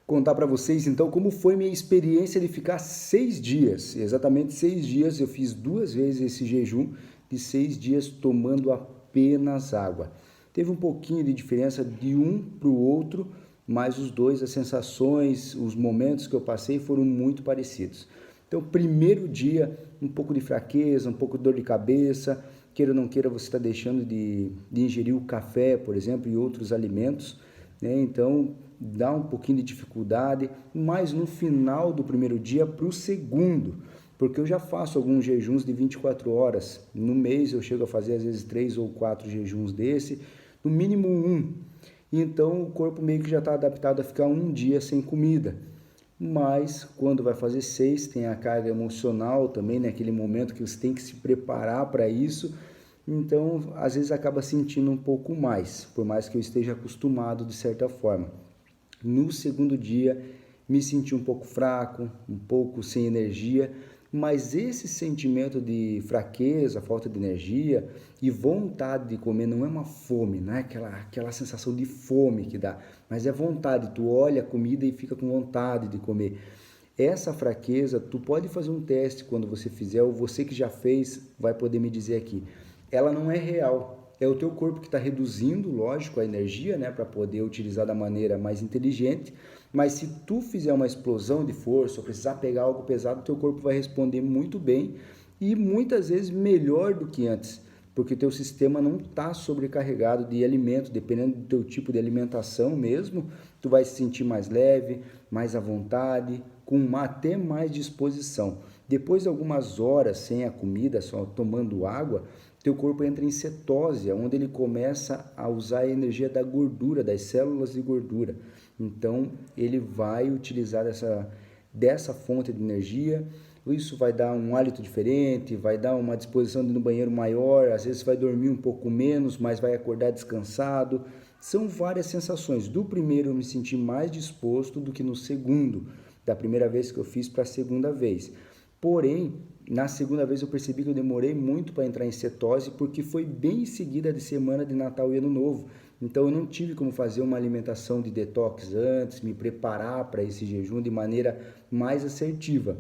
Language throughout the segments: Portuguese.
Contar para vocês então como foi minha experiência de ficar 6 dias, exatamente 6 dias. Eu fiz 2 vezes esse jejum de 6 dias tomando apenas água. Teve um pouquinho de diferença de um para o outro, mas os dois, as sensações, os momentos que eu passei foram muito parecidos. Então, primeiro dia, um pouco de fraqueza, um pouco de dor de cabeça, queira ou não queira, você está deixando de ingerir o café, por exemplo, e outros alimentos, né? Então, dá um pouquinho de dificuldade, mas no final do primeiro dia para o segundo, porque eu já faço alguns jejuns de 24 horas. No mês eu chego a fazer às vezes 3 ou 4 jejuns desse, no mínimo um. Então o corpo meio que já está adaptado a ficar um dia sem comida. Mas quando vai fazer 6, tem a carga emocional também, naquele momento que você tem que se preparar para isso. Então, às vezes acaba sentindo um pouco mais, por mais que eu esteja acostumado de certa forma. No segundo dia, me senti um pouco fraco, um pouco sem energia, mas esse sentimento de fraqueza, falta de energia e vontade de comer não é uma fome, não é aquela sensação de fome que dá, mas é vontade. Tu olha a comida e fica com vontade de comer. Essa fraqueza, tu pode fazer um teste quando você fizer, ou você que já fez vai poder me dizer aqui. Ela não é real. É o teu corpo que está reduzindo, lógico, a energia, né, para poder utilizar da maneira mais inteligente. Mas se tu fizer uma explosão de força ou precisar pegar algo pesado, teu corpo vai responder muito bem e muitas vezes melhor do que antes, porque teu sistema não está sobrecarregado de alimento, dependendo do teu tipo de alimentação mesmo, tu vai se sentir mais leve, mais à vontade, com até mais disposição. Depois de algumas horas sem a comida, só tomando água, teu corpo entra em cetose, onde ele começa a usar a energia da gordura, das células de gordura. Então, ele vai utilizar dessa fonte de energia. Isso vai dar um hálito diferente, vai dar uma disposição de ir no banheiro maior, às vezes vai dormir um pouco menos, mas vai acordar descansado. São várias sensações. Do primeiro eu me senti mais disposto do que no segundo, da primeira vez que eu fiz para a segunda vez. Porém, na segunda vez eu percebi que eu demorei muito para entrar em cetose, porque foi bem em seguida de semana de Natal e Ano Novo. Então eu não tive como fazer uma alimentação de detox antes, me preparar para esse jejum de maneira mais assertiva.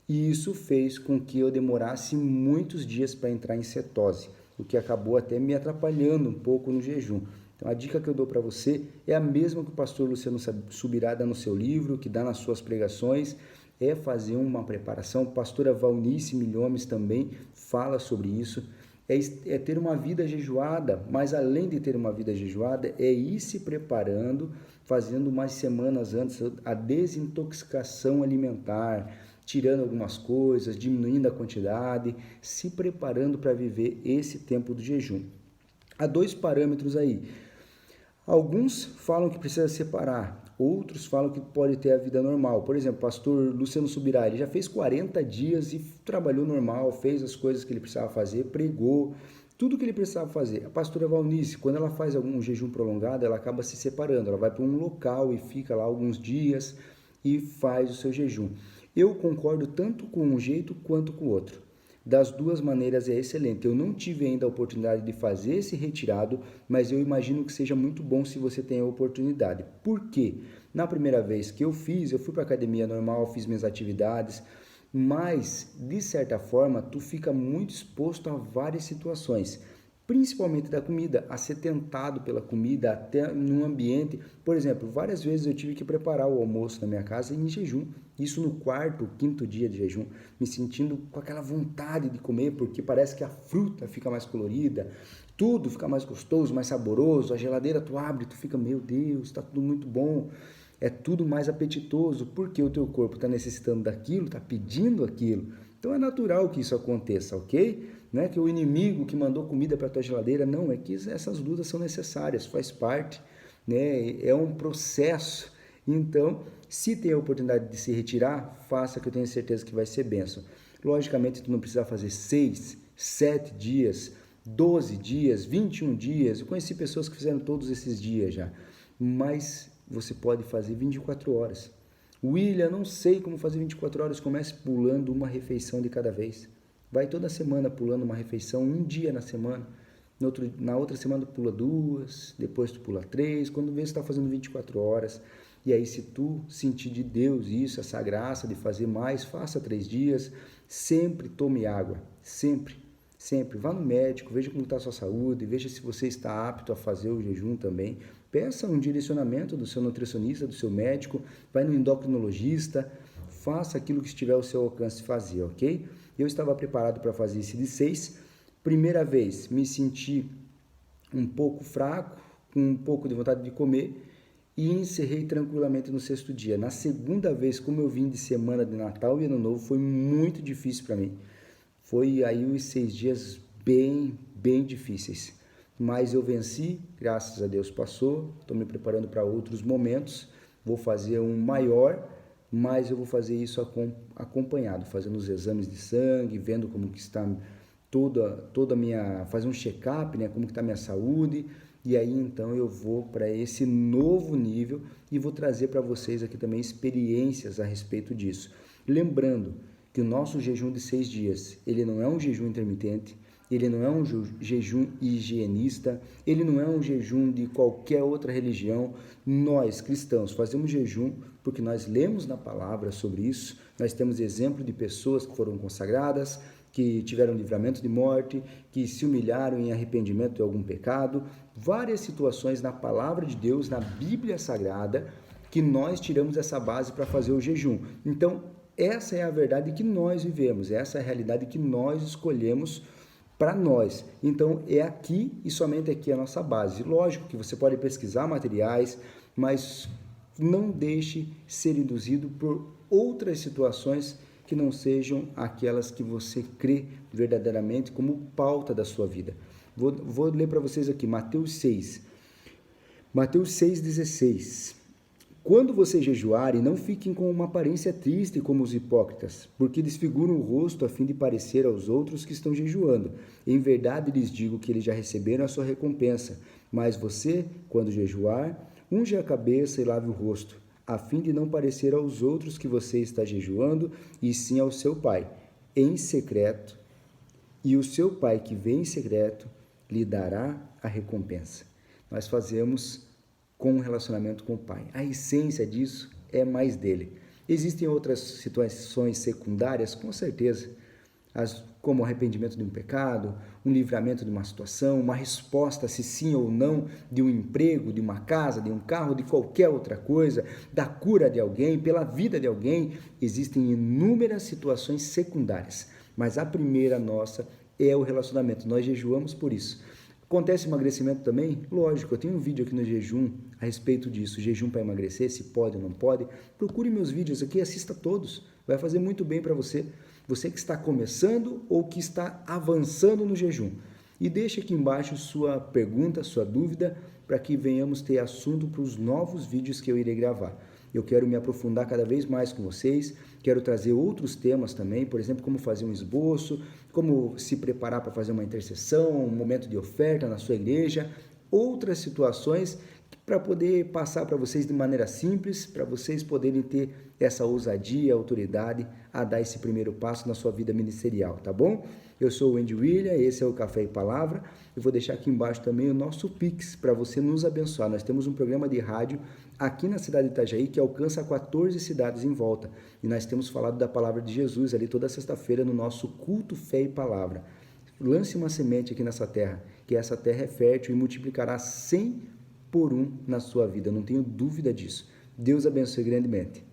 E isso fez com que eu demorasse muitos dias para entrar em cetose, o que acabou até me atrapalhando um pouco no jejum. Então a dica que eu dou para você é a mesma que o pastor Luciano Subirá dá no seu livro, que dá nas suas pregações, é fazer uma preparação. A pastora Valnice Milhomes também fala sobre isso. É ter uma vida jejuada, mas além de ter uma vida jejuada, é ir se preparando, fazendo umas semanas antes a desintoxicação alimentar, tirando algumas coisas, diminuindo a quantidade, se preparando para viver esse tempo do jejum. Há dois parâmetros aí. Alguns falam que precisa separar, outros falam que pode ter a vida normal. Por exemplo, o pastor Luciano Subirá, ele já fez 40 dias e trabalhou normal, fez as coisas que ele precisava fazer, pregou, tudo que ele precisava fazer. A pastora Valnice, quando ela faz algum jejum prolongado, ela acaba se separando, ela vai para um local e fica lá alguns dias e faz o seu jejum. Eu concordo tanto com um jeito quanto com o outro. Das duas maneiras é excelente. Eu não tive ainda a oportunidade de fazer esse retirado, mas eu imagino que seja muito bom se você tem a oportunidade. Por quê? Na primeira vez que eu fiz, eu fui para a academia normal, fiz minhas atividades, mas de certa forma tu fica muito exposto a várias situações, principalmente da comida, a ser tentado pela comida, até no ambiente. Por exemplo, várias vezes eu tive que preparar o almoço na minha casa em jejum, isso no quarto, quinto dia de jejum, me sentindo com aquela vontade de comer, porque parece que a fruta fica mais colorida, tudo fica mais gostoso, mais saboroso, a geladeira tu abre, tu fica, meu Deus, está tudo muito bom, é tudo mais apetitoso, porque o teu corpo está necessitando daquilo, está pedindo aquilo. Então é natural que isso aconteça, ok? Não é que o inimigo que mandou comida para a tua geladeira, não, é que essas lutas são necessárias, faz parte, né? É um processo. Então, se tem a oportunidade de se retirar, faça, que eu tenho certeza que vai ser bênção. Logicamente, tu não precisa fazer 6, 7 dias, 12 dias, 21 dias. Eu conheci pessoas que fizeram todos esses dias já, mas você pode fazer 24 horas. William, não sei como fazer 24 horas, comece pulando uma refeição de cada vez. Vai toda semana pulando uma refeição, um dia na semana. na outra semana tu pula 2, depois tu pula 3, quando vê você está fazendo 24 horas. E aí, se tu sentir de Deus isso, essa graça de fazer mais, faça 3 dias. Sempre tome água, sempre, sempre. Vá no médico, veja como está a sua saúde, veja se você está apto a fazer o jejum também. Peça um direcionamento do seu nutricionista, do seu médico, vai no endocrinologista, faça aquilo que estiver ao seu alcance fazer, ok? Eu estava preparado para fazer esse de 6. Primeira vez, me senti um pouco fraco, com um pouco de vontade de comer, e encerrei tranquilamente no 6º dia. Na segunda vez, como eu vim de semana de Natal e Ano Novo, foi muito difícil para mim. Foi aí os 6 dias bem difíceis. Mas eu venci, graças a Deus passou. Estou me preparando para outros momentos. Vou fazer um maior, mas eu vou fazer isso acompanhado, fazendo os exames de sangue, vendo como que está toda a minha... fazer um check-up, né? Como que está a minha saúde. E aí, então, eu vou para esse novo nível e vou trazer para vocês aqui também experiências a respeito disso. Lembrando que o nosso jejum de 6 dias, ele não é um jejum intermitente, ele não é um jejum higienista, ele não é um jejum de qualquer outra religião. Nós, cristãos, fazemos jejum porque nós lemos na palavra sobre isso, nós temos exemplo de pessoas que foram consagradas, que tiveram livramento de morte, que se humilharam em arrependimento de algum pecado, várias situações na palavra de Deus, na Bíblia Sagrada, que nós tiramos essa base para fazer o jejum. Então, essa é a verdade que nós vivemos, essa é a realidade que nós escolhemos para nós. Então, é aqui e somente aqui a nossa base. Lógico que você pode pesquisar materiais, mas não deixe ser induzido por outras situações que não sejam aquelas que você crê verdadeiramente como pauta da sua vida. Vou ler para vocês aqui, Mateus 6. Mateus 6,16. Quando vocês jejuarem, não fiquem com uma aparência triste como os hipócritas, porque desfiguram o rosto a fim de parecer aos outros que estão jejuando. Em verdade lhes digo que eles já receberam a sua recompensa. Mas você, quando jejuar, unge a cabeça e lave o rosto, a fim de não parecer aos outros que você está jejuando, e sim ao seu Pai, em secreto, e o seu Pai que vê em secreto lhe dará a recompensa. Nós fazemos com um relacionamento com o Pai. A essência disso é mais dele. Existem outras situações secundárias, com certeza, como o arrependimento de um pecado, um livramento de uma situação, uma resposta se sim ou não de um emprego, de uma casa, de um carro, de qualquer outra coisa, da cura de alguém, pela vida de alguém. Existem inúmeras situações secundárias, mas a primeira nossa é o relacionamento. Nós jejuamos por isso. Acontece emagrecimento também? Lógico, eu tenho um vídeo aqui no jejum a respeito disso, jejum para emagrecer, se pode ou não pode. Procure meus vídeos aqui, assista todos, vai fazer muito bem para você. Você que está começando ou que está avançando no jejum. E deixe aqui embaixo sua pergunta, sua dúvida, para que venhamos ter assunto para os novos vídeos que eu irei gravar. Eu quero me aprofundar cada vez mais com vocês, quero trazer outros temas também, por exemplo, como fazer um esboço, como se preparar para fazer uma intercessão, um momento de oferta na sua igreja, outras situações para poder passar para vocês de maneira simples, para vocês poderem ter essa ousadia, autoridade a dar esse primeiro passo na sua vida ministerial, tá bom? Eu sou o Andy William, esse é o Café e Palavra. Eu vou deixar aqui embaixo também o nosso Pix para você nos abençoar. Nós temos um programa de rádio aqui na cidade de Itajaí que alcança 14 cidades em volta. E nós temos falado da palavra de Jesus ali toda sexta-feira no nosso culto Fé e Palavra. Lance uma semente aqui nessa terra, que essa terra é fértil e multiplicará 100 por 1 na sua vida. Eu não tenho dúvida disso. Deus abençoe grandemente.